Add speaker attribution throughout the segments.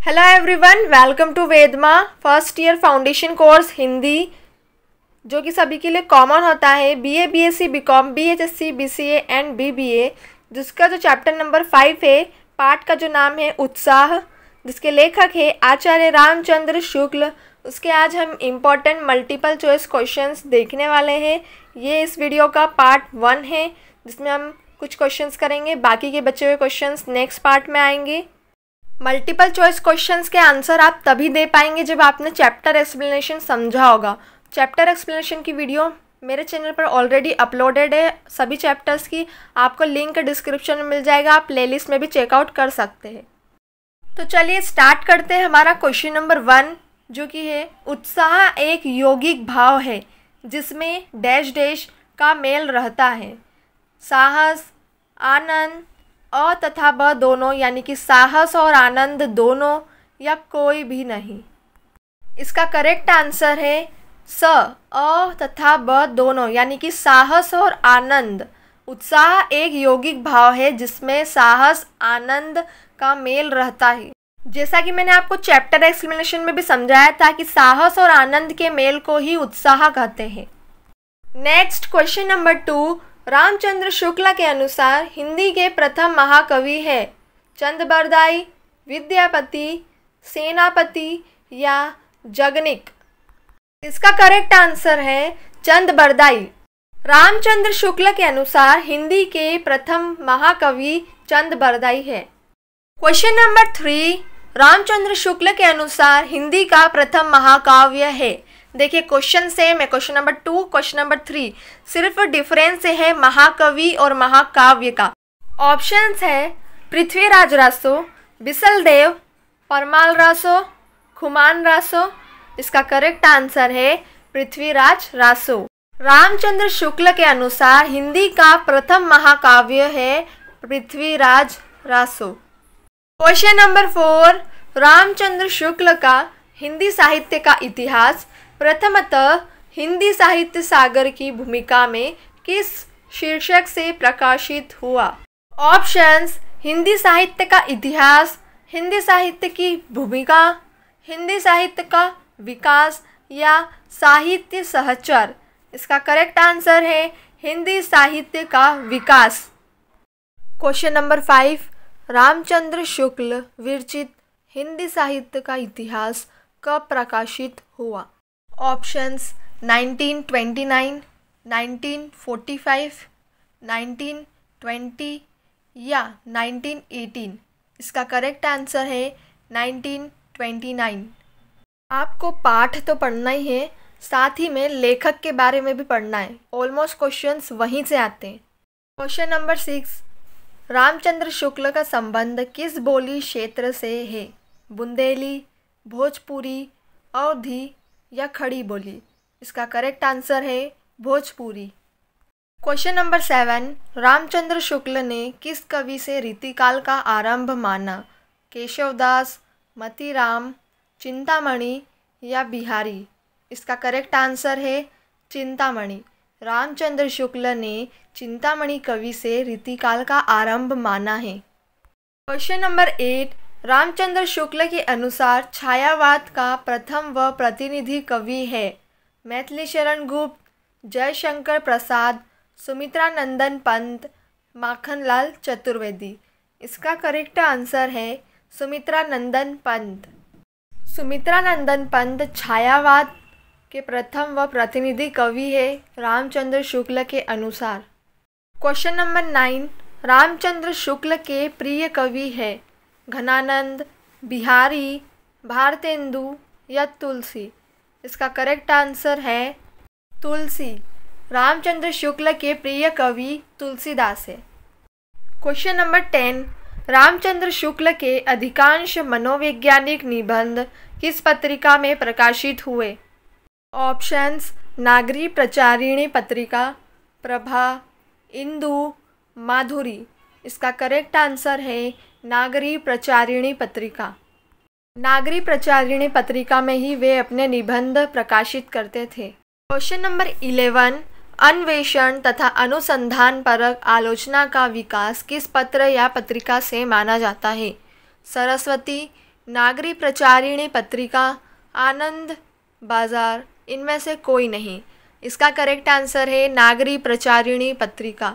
Speaker 1: Hello everyone, welcome to वेदमा first year foundation course Hindi, जो कि सभी के लिए कॉमन होता है। बीए, बीएससी, बीकॉम, बीएचएससी, बीसीए एंड बीबीए, जिसका जो चैप्टर नंबर 5 है, पाठ का जो नाम है उत्साह, जिसके लेखक है आचार्य रामचंद्र शुक्ल। उसके आज हम इम्पॉर्टेंट मल्टीपल चॉइस क्वेश्चंस देखने वाले हैं। ये इस वीडियो का पार्ट 1 है, जिसमें हम कुछ क्वेश्चंस करेंगे, बाकी के बचे हुए क्वेश्चंस नेक्स्ट पार्ट में आएंगे। मल्टीपल चॉइस क्वेश्चंस के आंसर आप तभी दे पाएंगे जब आपने चैप्टर एक्सप्लेनेशन समझा होगा। चैप्टर एक्सप्लेनेशन की वीडियो मेरे चैनल पर ऑलरेडी अपलोडेड है, सभी चैप्टर्स की। आपको लिंक डिस्क्रिप्शन में मिल जाएगा, आप प्लेलिस्ट में भी चेकआउट कर सकते हैं। तो चलिए स्टार्ट करते हैं हमारा क्वेश्चन नंबर 1, जो कि है उत्साह एक यौगिक भाव है जिसमें डैश डैश का मेल रहता है। साहस, आनंद, अ तथा ब दोनों, यानी कि साहस और आनंद दोनों या कोई भी नहीं। इसका करेक्ट आंसर है स, अ तथा ब दोनों, यानी कि साहस और आनंद। उत्साह एक यौगिक भाव है जिसमें साहस, आनंद का मेल रहता है। जैसा कि मैंने आपको चैप्टर एक्सप्लेनेशन में भी समझाया था कि साहस और आनंद के मेल को ही उत्साह कहते हैं। Next question number 2, Ramchandra Shukla के अनुसार हिंदी के प्रथम महाकवि है चंद बरदाई, विद्यापति, सेनापति या जगनिक। इसका करेक्ट आंसर है चंद बरदाई। रामचंद्र शुक्ल के अनुसार हिंदी के प्रथम महाकवि चंद बरदाई है। क्वेश्चन नंबर 3, रामचंद्र शुक्ल के अनुसार हिंदी का प्रथम महाकाव्य है। देखिए क्वेश्चन सेम है, क्वेश्चन नंबर 2, क्वेश्चन नंबर 3, सिर्फ डिफरेंस है महाकवि और महाकाव्य का। ऑप्शंस है पृथ्वीराज रासो, बिसलदेव, परमाल रासो, खुमान रासो। इसका करेक्ट आंसर है पृथ्वीराज रासो। रामचंद्र शुक्ल के अनुसार हिंदी का प्रथम महाकाव्य है पृथ्वीराज रासो। क्वेश्चन नंबर 4, रामचंद्र शुक्ल का हिंदी साहित्य का इतिहास प्रथमतः हिंदी साहित्य सागर की भूमिका में किस शीर्षक से प्रकाशित हुआ। ऑप्शंस हिंदी साहित्य का इतिहास, हिंदी साहित्य की भूमिका, हिंदी साहित्य का विकास या साहित्य सहचर। इसका करेक्ट आंसर है हिंदी साहित्य का विकास। क्वेश्चन नंबर 5, रामचंद्र शुक्ल विरचित हिंदी साहित्य का इतिहास कब प्रकाशित हुआ। ऑप्शंस 1929, 1945, 1920 या 1918। इसका करेक्ट आंसर है 1929। आपको पाठ तो पढ़ना ही है, साथ ही में लेखक के बारे में भी पढ़ना है। ऑलमोस्ट क्वेश्चंस वहीं से आते हैं। क्वेश्चन नंबर 6, रामचंद्र शुक्ल का संबंध किस बोली क्षेत्र से है। बुंदेली, भोजपुरी, अवधी या खड़ी बोली। इसका करेक्ट आंसर है भोजपुरी। क्वेश्चन नंबर 7, रामचंद्र शुक्ल ने किस कवि से रीतिकाल का आरंभ माना। केशवदास, मतीराम, चिंतामणि या बिहारी। इसका करेक्ट आंसर है चिंतामणि। रामचंद्र शुक्ल ने चिंतामणि कवि से रीतिकाल का आरंभ माना है। क्वेश्चन नंबर 8, रामचंद्र शुक्ल के अनुसार छायावाद का प्रथम व प्रतिनिधि कवि है। मैथिली शरण गुप्त, जयशंकर प्रसाद, सुमित्रा नंदन पंत, माखनलाल चतुर्वेदी। इसका करेक्ट आंसर है सुमित्रा नंदन पंत। सुमित्रा नंदन पंत छायावाद के प्रथम व प्रतिनिधि कवि है रामचंद्र शुक्ल के अनुसार। क्वेश्चन नंबर 9, रामचंद्र शुक्ल के प्रिय कवि है घनानंद, बिहारी, भारतेंदु या तुलसी। इसका करेक्ट आंसर है तुलसी। रामचंद्र शुक्ल के प्रिय कवि तुलसीदास है। क्वेश्चन नंबर 10, रामचंद्र शुक्ल के अधिकांश मनोवैज्ञानिक निबंध किस पत्रिका में प्रकाशित हुए। ऑप्शंस नागरी प्रचारिणी पत्रिका, प्रभा, इंदु, माधुरी। इसका करेक्ट आंसर है नागरी प्रचारिणी पत्रिका। नागरी प्रचारिणी पत्रिका में ही वे अपने निबंध प्रकाशित करते थे। क्वेश्चन नंबर 11, अन्वेषण तथा अनुसंधान परक आलोचना का विकास किस पत्र या पत्रिका से माना जाता है। सरस्वती, नागरी प्रचारिणी पत्रिका, आनंद बाजार, इनमें से कोई नहीं। इसका करेक्ट आंसर है नागरी प्रचारिणी पत्रिका।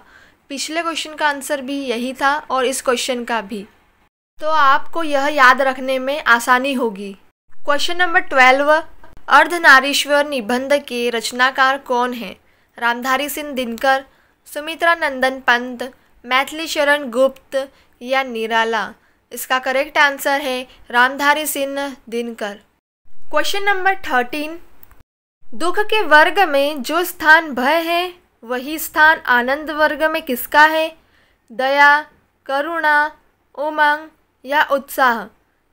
Speaker 1: पिछले क्वेश्चन का आंसर भी यही था और इस क्वेश्चन का भी, तो आपको यह याद रखने में आसानी होगी। क्वेश्चन नंबर 12, अर्धनारीश्वर निबंध के रचनाकार कौन हैं? रामधारी सिंह दिनकर, सुमित्रा नंदन पंत, मैथिली शरण गुप्त या निराला? इसका करेक्ट आंसर है रामधारी सिंह दिनकर। क्वेश्चन नंबर 13, दुख के वर्ग में जो स्थान भय है वही स्थान आनंद वर्ग में किसका है? दया, करुणा, उमंग या उत्साह?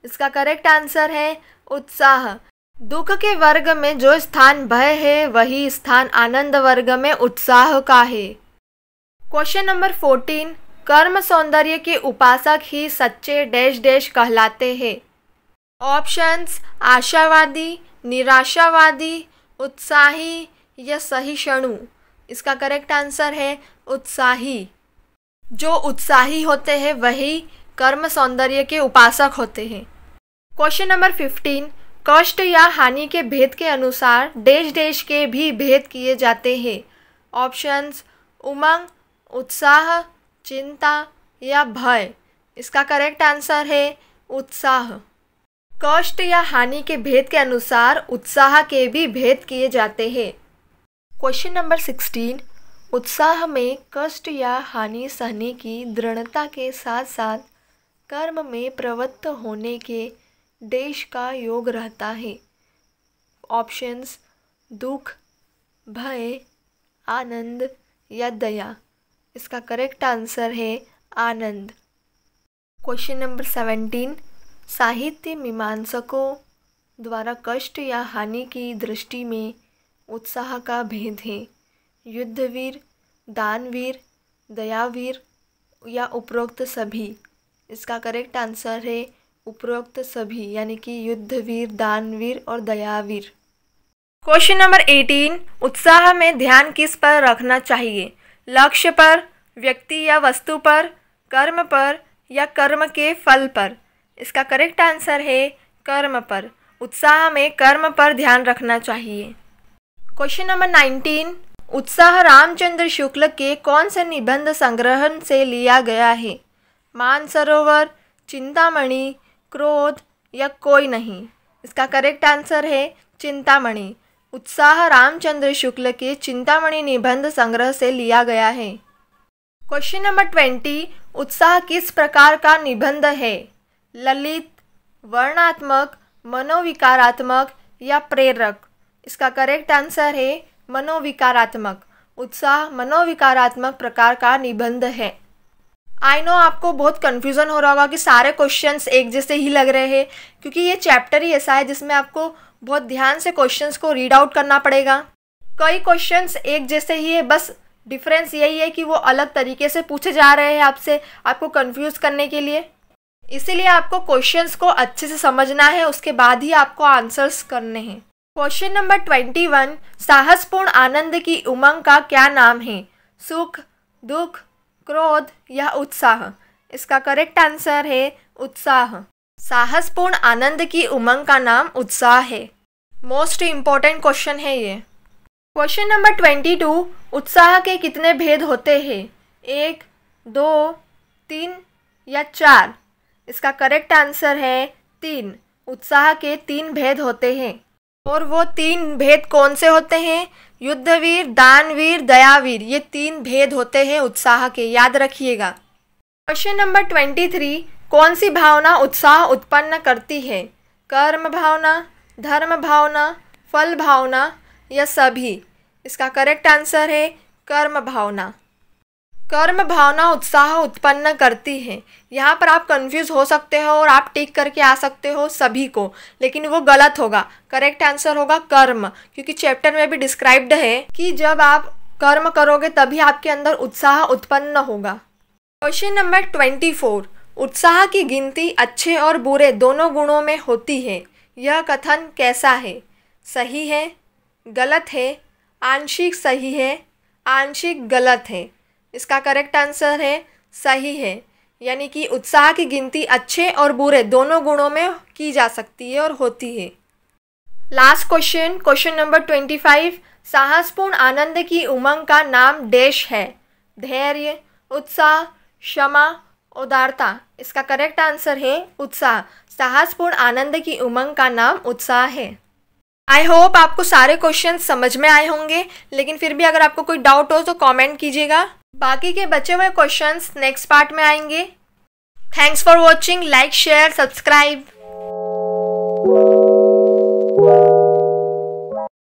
Speaker 1: इसका करेक्ट आंसर है उत्साह। दुख के वर्ग में जो स्थान भय है वही स्थान आनंद वर्ग में उत्साह का है। क्वेश्चन नंबर 14, कर्म सौंदर्य के उपासक ही सच्चे डैश डैश कहलाते हैं? ऑप्शंस आशावादी, निराशावादी, उत्साही या सहिष्णु? इसका करेक्ट आंसर है उत्साही। जो उत्साही होते हैं वही कर्म सौंदर्य के उपासक होते हैं। क्वेश्चन नंबर 15, कष्ट या हानि के भेद के अनुसार डैश डैश के भी भेद किए जाते हैं? ऑप्शंस उमंग, उत्साह, चिंता या भय? इसका करेक्ट आंसर है उत्साह। कष्ट या हानि के भेद के अनुसार उत्साह के भी भेद किए जाते हैं। क्वेश्चन नंबर 16, उत्साह में कष्ट या हानि सहने की दृढ़ता के साथ साथ कर्म में प्रवृत्त होने के देश का योग रहता है? ऑप्शंस दुख, भय, आनंद या दया? इसका करेक्ट आंसर है आनंद। क्वेश्चन नंबर 17, साहित्य मीमांसकों द्वारा कष्ट या हानि की दृष्टि में उत्साह का भेद है? युद्धवीर, दानवीर, दयावीर या उपरोक्त सभी? इसका करेक्ट आंसर है उपरोक्त सभी, यानी कि युद्धवीर, दानवीर और दयावीर। क्वेश्चन नंबर 18, उत्साह में ध्यान किस पर रखना चाहिए? लक्ष्य पर, व्यक्ति या वस्तु पर, कर्म पर या कर्म के फल पर? इसका करेक्ट आंसर है कर्म पर। उत्साह में कर्म पर ध्यान रखना चाहिए। क्वेश्चन नंबर 19, उत्साह रामचंद्र शुक्ल के कौन से निबंध संग्रह से लिया गया है? मानसरोवर, चिंतामणि, क्रोध या कोई नहीं? इसका करेक्ट आंसर है चिंतामणि। उत्साह रामचंद्र शुक्ल के चिंतामणि निबंध संग्रह से लिया गया है। क्वेश्चन नंबर 20, उत्साह किस प्रकार का निबंध है? ललित, वर्णात्मक, मनोविकारात्मक या प्रेरक? इसका करेक्ट आंसर है मनोविकारात्मक। उत्साह मनोविकारात्मक प्रकार का निबंध है। आई नो आपको बहुत कन्फ्यूज़न हो रहा होगा कि सारे क्वेश्चंस एक जैसे ही लग रहे हैं, क्योंकि ये चैप्टर ही ऐसा है जिसमें आपको बहुत ध्यान से क्वेश्चंस को रीड आउट करना पड़ेगा। कई क्वेश्चंस एक जैसे ही है, बस डिफरेंस यही है कि वो अलग तरीके से पूछे जा रहे हैं आपसे, आपको कंफ्यूज करने के लिए। इसीलिए आपको क्वेश्चंस को अच्छे से समझना है, उसके बाद ही आपको आंसर्स करने हैं। क्वेश्चन नंबर 21, साहसपूर्ण आनंद की उमंग का क्या नाम है? सुख, दुख, क्रोध या उत्साह? इसका करेक्ट आंसर है उत्साह। साहसपूर्ण आनंद की उमंग का नाम उत्साह है। मोस्ट इम्पॉर्टेंट क्वेश्चन है ये। क्वेश्चन नंबर 22, उत्साह के कितने भेद होते हैं? 1, 2, 3 या 4? इसका करेक्ट आंसर है 3। उत्साह के 3 भेद होते हैं। और वो 3 भेद कौन से होते हैं? युद्धवीर, दानवीर, दयावीर, ये 3 भेद होते हैं उत्साह के, याद रखिएगा। क्वेश्चन नंबर 23, कौन सी भावना उत्साह उत्पन्न करती है? कर्म भावना, धर्म भावना, फल भावना या सभी? इसका करेक्ट आंसर है कर्म भावना। कर्म भावना उत्साह उत्पन्न करती है। यहाँ पर आप कंफ्यूज हो सकते हो और आप टिक करके आ सकते हो सभी को, लेकिन वो गलत होगा। करेक्ट आंसर होगा कर्म, क्योंकि चैप्टर में भी डिस्क्राइब्ड है कि जब आप कर्म करोगे तभी आपके अंदर उत्साह उत्पन्न होगा। क्वेश्चन नंबर 24, उत्साह की गिनती अच्छे और बुरे दोनों गुणों में होती है, यह कथन कैसा है? सही है, गलत है, आंशिक सही है, आंशिक गलत है? इसका करेक्ट आंसर है सही है। यानी कि उत्साह की गिनती अच्छे और बुरे दोनों गुणों में की जा सकती है और होती है। Last question, question number 25। साहसपूर्ण आनंद की उमंग का नाम डैश है? धैर्य, उत्साह, क्षमा, उदारता। इसका करेक्ट आंसर है उत्साह। साहसपूर्ण आनंद की उमंग का नाम उत्साह है। आई होप आपको सारे क्वेश्चन समझ में आए होंगे, लेकिन फिर भी अगर आपको कोई डाउट हो तो कमेंट कीजिएगा। बाकी के बचे हुए क्वेश्चंस नेक्स्ट पार्ट में आएंगे। Thanks for watching. Like, share, subscribe.